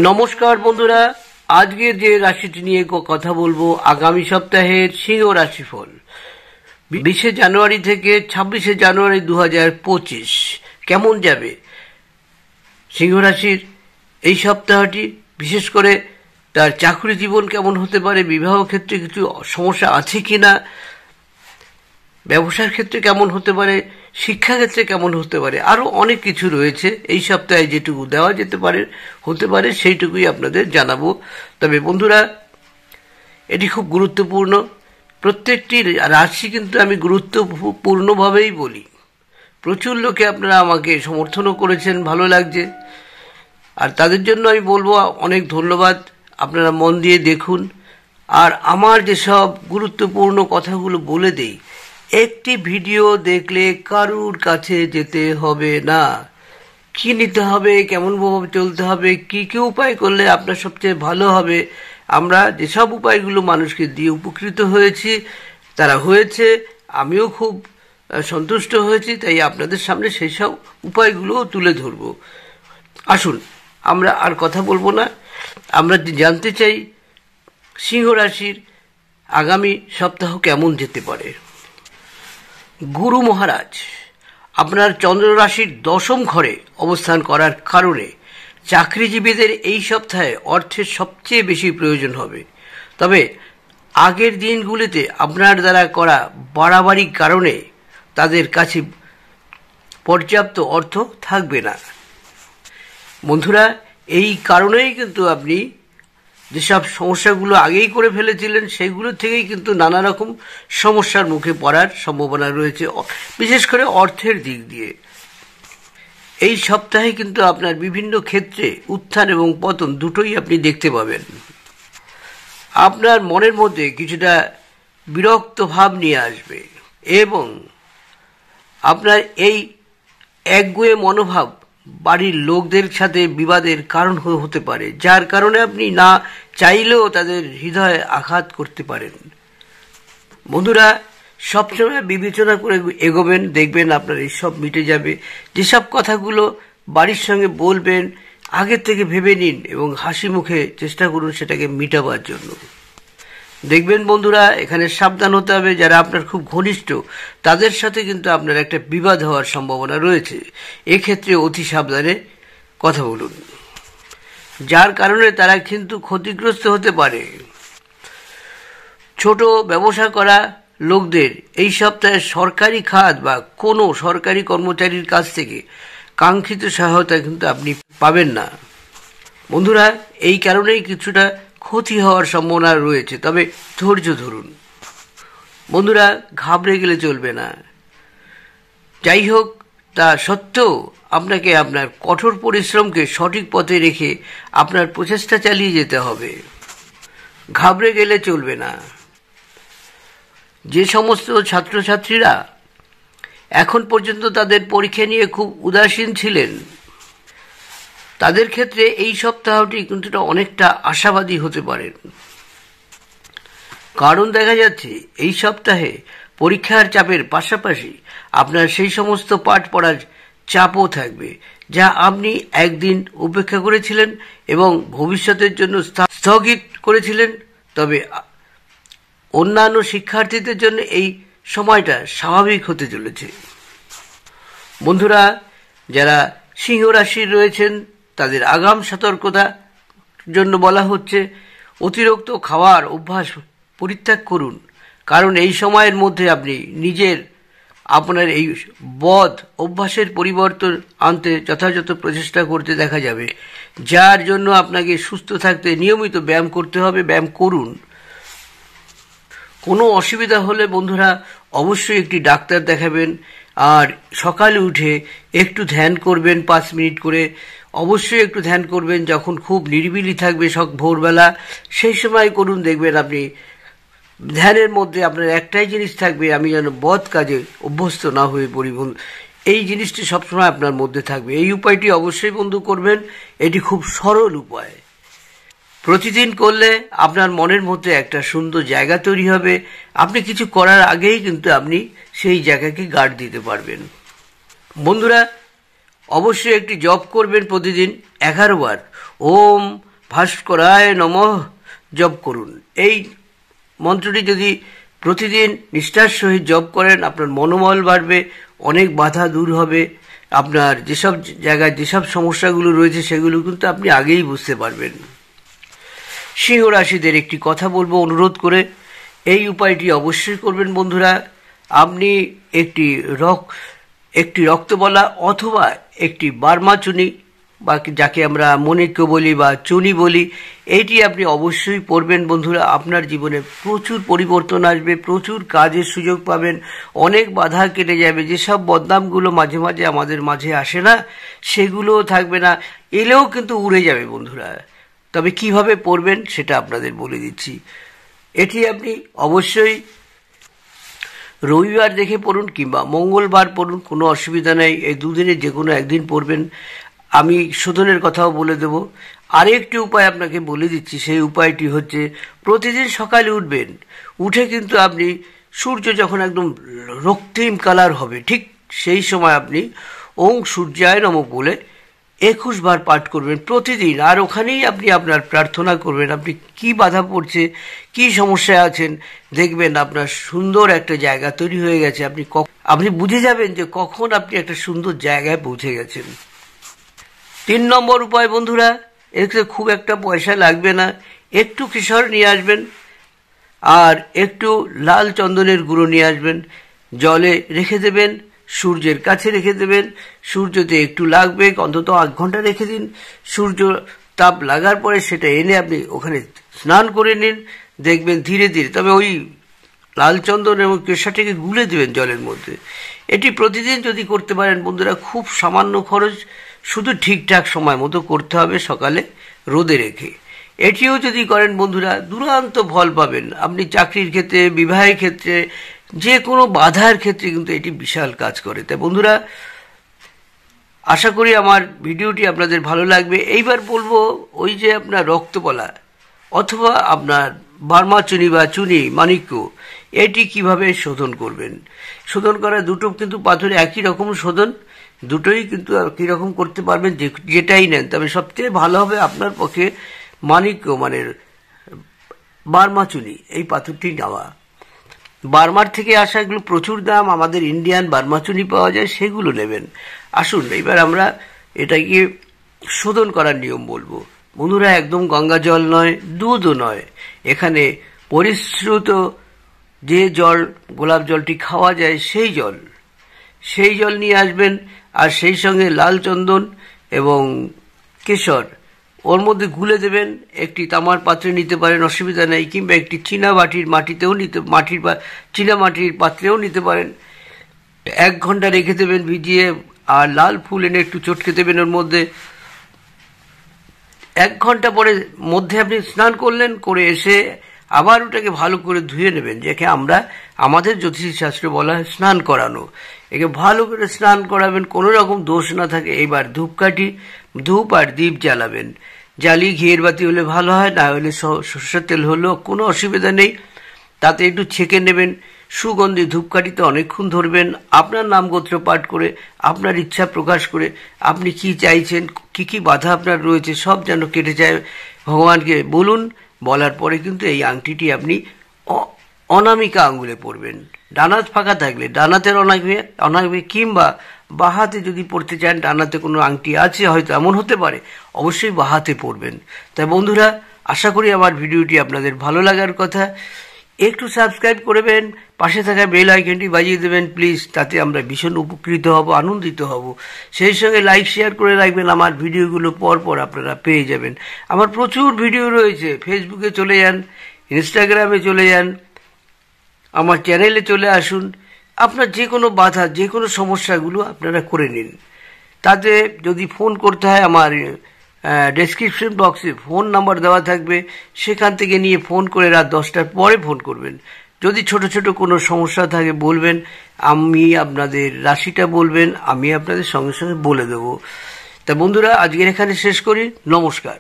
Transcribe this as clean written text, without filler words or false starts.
নমস্কার বন্ধুরা, আজকের যে রাশিটি নিয়ে কথা বলবো আগামী সপ্তাহের সিংহ রাশিফল 20 জানুয়ারি থেকে 26 জানুয়ারি 2025 কেমন যাবে সিংহ রাশির এই সপ্তাহটি। বিশেষ করে তার চাকরি জীবন কেমন হতে পারে, বিবাহ ক্ষেত্রে কিছু সমস্যা আছে কিনা, ব্যবসার ক্ষেত্রে কেমন হতে পারে, শিক্ষাক্ষেত্রে কেমন হতে পারে, আরো অনেক কিছু রয়েছে। এই সপ্তাহে যেটুকু দেওয়া যেতে পারে হতে পারে সেইটুকুই আপনাদের জানাবো। তবে বন্ধুরা, এটি খুব গুরুত্বপূর্ণ। প্রত্যেকটি রাশি কিন্তু আমি গুরুত্বপূর্ণভাবেই বলি। প্রচুর লোকে আপনারা আমাকে সমর্থনও করেছেন, ভালো লাগছে, আর তাদের জন্য আমি বলবো অনেক ধন্যবাদ। আপনারা মন দিয়ে দেখুন, আর আমার যেসব গুরুত্বপূর্ণ কথাগুলো বলে দেই, একটি ভিডিও দেখলে কারুর কাছে যেতে হবে না। কি নিতে হবে, কেমন ভাবে চলতে হবে, কি কি উপায় করলে আপনার সবচেয়ে ভালো হবে। আমরা যেসব উপায়গুলো মানুষকে দিয়ে উপকৃত হয়েছি, তারা হয়েছে, আমিও খুব সন্তুষ্ট হয়েছি, তাই আপনাদের সামনে সেই সব উপায়গুলো তুলে ধরব। আসুন, আমরা আর কথা বলবো না, আমরা জানতে চাই সিংহ রাশির আগামী সপ্তাহ কেমন যেতে পারে। গুরু মহারাজ আপনার চন্দ্র রাশির 10ম ঘরে অবস্থান করার কারণে চাকরিজীবীদের এই সপ্তাহে অর্থের সবচেয়ে বেশি প্রয়োজন হবে। তবে আগের দিনগুলিতে আপনার দ্বারা করা বাড়াবাড়ির কারণে তাদের কাছে পর্যাপ্ত অর্থ থাকবে না। বন্ধুরা, এই কারণেই কিন্তু আপনি যেসব সমস্যাগুলো আগেই করে ফেলেছিলেন সেগুলো থেকেই কিন্তু নানা রকম সমস্যার মুখে পড়ার সম্ভাবনা রয়েছে, বিশেষ করে অর্থের দিক দিয়ে। এই সপ্তাহে কিন্তু আপনার বিভিন্ন ক্ষেত্রে উত্থান এবং পতন দুটোই আপনি দেখতে পাবেন। আপনার মনের মধ্যে কিছুটা বিরক্ত ভাব নিয়ে আসবে এবং আপনার এই একগুঁয়ে মনোভাব বাড়ির লোকদের সাথে বিবাদের কারণ হতে পারে, যার কারণে আপনি না চাইলেও তাদের হৃদয়ে আঘাত করতে পারেন। বন্ধুরা, সবসময় বিবেচনা করে এগোবেন, দেখবেন আপনার এইসব মিটে যাবে। যেসব কথাগুলো বাড়ির সঙ্গে বলবেন আগে থেকে ভেবে নিন এবং হাসি মুখে চেষ্টা করুন সেটাকে মিটাবার জন্য। দেখবেন বন্ধুরা, এখানে সাবধান হতে হবে। যারা আপনার খুব ঘনিষ্ঠ তাদের সাথে কিন্তু আপনার একটা বিবাদ হওয়ার সম্ভাবনা রয়েছে। এক্ষেত্রে অতি সাবধানে কথা বলুন, যার কারণে তারা কিন্তু ক্ষতিগ্রস্ত হতে পারে। ছোট ব্যবসা করা লোকদের এই সপ্তাহে সরকারি খাত বা কোনো সরকারি কর্মচারীর কাছ থেকে কাঙ্ক্ষিত সহায়তা কিন্তু আপনি পাবেন না। বন্ধুরা, এই কারণেই কিছুটা ক্ষতি হওয়ার সম্ভাবনা রয়েছে, তবে ধৈর্য ধরুন। বন্ধুরা, ঘাবড়ে গেলে চলবে না। যাই হোক, তা সত্ত্বেও আপনাকে আপনার কঠোর পরিশ্রমকে সঠিক পথে রেখে আপনার প্রচেষ্টা চালিয়ে যেতে হবে। ঘাবড়ে গেলে চলবে না। যে সমস্ত ছাত্রছাত্রীরা এখন পর্যন্ত তাদের পরীক্ষা নিয়ে খুব উদাসীন ছিলেন, তাদের ক্ষেত্রে এই সপ্তাহটি কিন্তু অনেকটা আশাবাদী হতে পারেন। কারণ দেখা যাচ্ছে এই সপ্তাহে পরীক্ষার চাপের পাশাপাশি আপনার সেই সমস্ত পাঠ পড়ার চাপও থাকবে যা আপনি একদিন উপেক্ষা করেছিলেন এবং ভবিষ্যতের জন্য স্থগিত করেছিলেন। তবে অন্যান্য শিক্ষার্থীদের জন্য এই সময়টা স্বাভাবিক হতে চলেছে। বন্ধুরা, যারা সিংহ রাশির রয়েছেন তাদের আগাম সতর্কতার জন্য বলা হচ্ছে অতিরিক্ত খাওয়ার অভ্যাস পরিত্যাগ করুন, কারণ এই সময়ের মধ্যে আপনি আপনার এই বদ অভ্যাসের পরিবর্তন আনতে যথাযথ প্রচেষ্টা করতে দেখা যাবে, যার জন্য আপনাকে সুস্থ থাকতে নিয়মিত ব্যায়াম করতে হবে। ব্যায়াম করুন। কোনো অসুবিধা হলে বন্ধুরা অবশ্যই একটি ডাক্তার দেখাবেন, আর সকালে উঠে একটু ধ্যান করবেন 5 মিনিট করে। অবশ্যই একটু ধ্যান করবেন যখন খুব নিরিবিলি থাকবে ভোরবেলা, সেই সময় করুন। দেখবেন আপনি ধ্যানের মধ্যে আপনার একটাই জিনিস থাকবে, আমি যেন বদ কাজে অভ্যস্ত না হয়ে পড়ি। এই জিনিসটি সবসময় আপনার মধ্যে থাকবে। এই উপায়টি অবশ্যই বন্ধু করবেন। এটি খুব সরল উপায়। প্রতিদিন করলে আপনার মনের মধ্যে একটা সুন্দর জায়গা তৈরি হবে। আপনি কিছু করার আগেই কিন্তু আপনি সেই জায়গাকে গার্ড দিতে পারবেন। বন্ধুরা, অবশ্যই একটি জপ করবেন প্রতিদিন 11 বার। ওম ভাস্করায় নমঃ জপ করুন। এই মন্ত্রটি যদি প্রতিদিন নিষ্ঠার সহিত জপ করেন, আপনার মনোবল বাড়বে, অনেক বাধা দূর হবে, আপনার যেসব জায়গায় যেসব সমস্যাগুলো রয়েছে সেগুলো কিন্তু আপনি আগেই বুঝতে পারবেন। সিংহ রাশিদের একটি কথা বলবো অনুরোধ করে, এই উপায়টি অবশ্যই করবেন বন্ধুরা। আপনি একটি রক্তবলা অথবা একটি বার্মা চুনি বা যাকে আমরা মণিক্য বলি বা চুনি বলি, এইটি আপনি অবশ্যই পড়বেন বন্ধুরা। আপনার জীবনে প্রচুর পরিবর্তন আসবে, প্রচুর কাজের সুযোগ পাবেন, অনেক বাধা কেটে যাবে। যেসব বদনামগুলো মাঝে মাঝে আমাদের মাঝে আসে না, সেগুলোও থাকবে না, এলেও কিন্তু উড়ে যাবে বন্ধুরা। তবে কিভাবে পড়বেন সেটা আপনাদের বলে দিচ্ছি। এটি আপনি অবশ্যই রবিবার দেখে পড়ুন কিংবা মঙ্গলবার পড়ুন, কোনো অসুবিধা নেই। এই দুদিনে যে কোনো একদিন পড়বেন। আমি শোধনের কথাও বলে দেব। আরেকটি উপায় আপনাকে বলে দিচ্ছি, সেই উপায়টি হচ্ছে প্রতিদিন সকালে উঠবেন, উঠে কিন্তু আপনি সূর্য যখন একদম রক্তিম কালার হবে ঠিক সেই সময় আপনি ওং সূর্যায় নমঃ বলে 21 বার পাঠ করবেন প্রতিদিন। আর ওখানেই আপনি আপনার প্রার্থনা করবেন, আপনি কি বাধা পড়ছে, কি সমস্যায় আছেন, দেখবেন আপনার সুন্দর একটা জায়গা তৈরি হয়ে গেছে। আপনি বুঝে যাবেন যে কখন আপনি একটা সুন্দর জায়গায় পৌঁছে গেছেন। 3 নম্বর উপায় বন্ধুরা, এতে খুব একটা পয়সা লাগবে না। একটু কেশর নিয়ে আসবেন আর একটু লাল চন্দনের গুঁড়ো নিয়ে আসবেন, জলে রেখে দেবেন, সূর্যের কাছে রেখে দেবেন। সূর্যতে একটু লাগবে, অন্তত 8 ঘন্টা রেখে দিন। সূর্য তাপ লাগার পরে সেটা এনে আপনি ওখানে স্নান করে নিন। দেখবেন ধীরে ধীরে, তবে ওই লাল চন্দন এবং কেশরটাকে গুলে দেবেন জলের মধ্যে। এটি প্রতিদিন যদি করতে পারেন বন্ধুরা, খুব সামান্য খরচ, শুধু ঠিকঠাক সময় মতো করতে হবে, সকালে রোদে রেখে। এটিও যদি করেন বন্ধুরা, দুর্দান্ত ফল পাবেন। আপনি চাকরির ক্ষেত্রে, বিবাহের ক্ষেত্রে, যে কোনো বাধার ক্ষেত্রে কিন্তু এটি বিশাল কাজ করে। তাই বন্ধুরা, আশা করি আমার ভিডিওটি আপনাদের ভালো লাগবে। এইবার বলবো, ওই যে আপনার রক্তবলা অথবা আপনার বার্মা চুনি বা চুনি মাণিক্য, এটি কিভাবে শোধন করবেন। শোধন করা দুটো কিন্তু পাথরে একই রকম শোধন, দুটোই কিন্তু একই রকম করতে পারবেন যেটাই নেন। তবে সবচেয়ে ভালো হবে আপনার পক্ষে মাণিক্য মানে বার্মা চুনি এই পাথরটি নেওয়া। বার্মার থেকে আসা এগুলো প্রচুর দাম, আমাদের ইন্ডিয়ান বার্মা চুনি পাওয়া যায়, সেগুলো নেবেন। আসুন এবার আমরা এটাকে শোধন করার নিয়ম বলবো বন্ধুরা। একদম গঙ্গা জল নয়, দুধও নয়, এখানে পরিশ্রুত যে জল, গোলাপ জলটি খাওয়া যায় সেই জল নিয়ে আসবেন। আর সেই সঙ্গে লাল চন্দন এবং কেশর ওর মধ্যে গুলে দেবেন। একটি তামার পাত্রে নিতে পারেন, অসুবিধা নেই, কিংবা একটি চীনা চীনা মাটির পাত্রেও নিতে পারেন। 1 ঘন্টা রেখে দেবেন ভিজিয়ে, আর লাল ফুল এনে একটু চটকে দেবেন ওর মধ্যে। 1 ঘন্টা পরে মধ্যে আপনি স্নান করলেন, করে এসে আবার ওটাকে ভালো করে ধুয়ে নেবেন, যাকে আমাদের জ্যোতিষশাস্ত্রে বলা হয় স্নান করানো। একে ভালো করে স্নান করাবেন, কোনো রকম দোষ না থাকে। এবার ধূপ আর দীপ জ্বালাবেন। জ্বালিয়ে ঘিয়ের বাতি হলে ভালো হয়, না হলে সরষের তেল হলেও কোনো অসুবিধা নেই। তাতে একটু ছেঁকে নেবেন। সুগন্ধি ধূপকাঠিতে অনেকক্ষণ ধরবেন, আপনার নাম গোত্র পাঠ করে, আপনার ইচ্ছা প্রকাশ করে, আপনি কি চাইছেন, কি বাধা আপনার রয়েছে, সব যেন কেটে যায়, ভগবানকে বলুন। বলার পরে কিন্তু এই আংটিটি আপনি অনামিকা আঙ্গুলে পরবেন। ডানাত ফাঁকা থাকলে ডানাতের অনামিকা, কিংবা বাহাতে যদি পড়তে চান, ডানাতে কোনো আংটি আছে হয়তো, এমন হতে পারে, অবশ্যই বাহাতে পড়বেন। তাই বন্ধুরা, আশা করি আমার ভিডিওটি আপনাদের ভালো লাগার কথা। একটু সাবস্ক্রাইব করবেন, পাশে থাকা বেল আইকনটি বাজিয়ে দেবেন প্লিজ, তাতে আমরা ভীষণ উপকৃত হব, আনন্দিত হব। সেই সঙ্গে লাইক শেয়ার করে রাখবেন, আমার ভিডিওগুলো পর আপনারা পেয়ে যাবেন। আমার প্রচুর ভিডিও রয়েছে, ফেসবুকে চলে যান, ইনস্টাগ্রামে চলে যান, আমার চ্যানেলে চলে আসুন। আপনার যে কোনো বাধা, যে কোনো সমস্যাগুলো আপনারা করে নিন। তাতে যদি ফোন করতে হয়, আমার ডেসক্রিপশন বক্সে ফোন নাম্বার দেওয়া থাকবে, সেখান থেকে নিয়ে ফোন করে রাত 10টার পরে ফোন করবেন। যদি ছোট ছোট কোনো সমস্যা থাকে বলবেন, আমি আপনাদের রাশিটা বলবেন, আমি আপনাদের সঙ্গে সঙ্গে বলে দেবো। তা বন্ধুরা, আজকের এখানে শেষ করি। নমস্কার।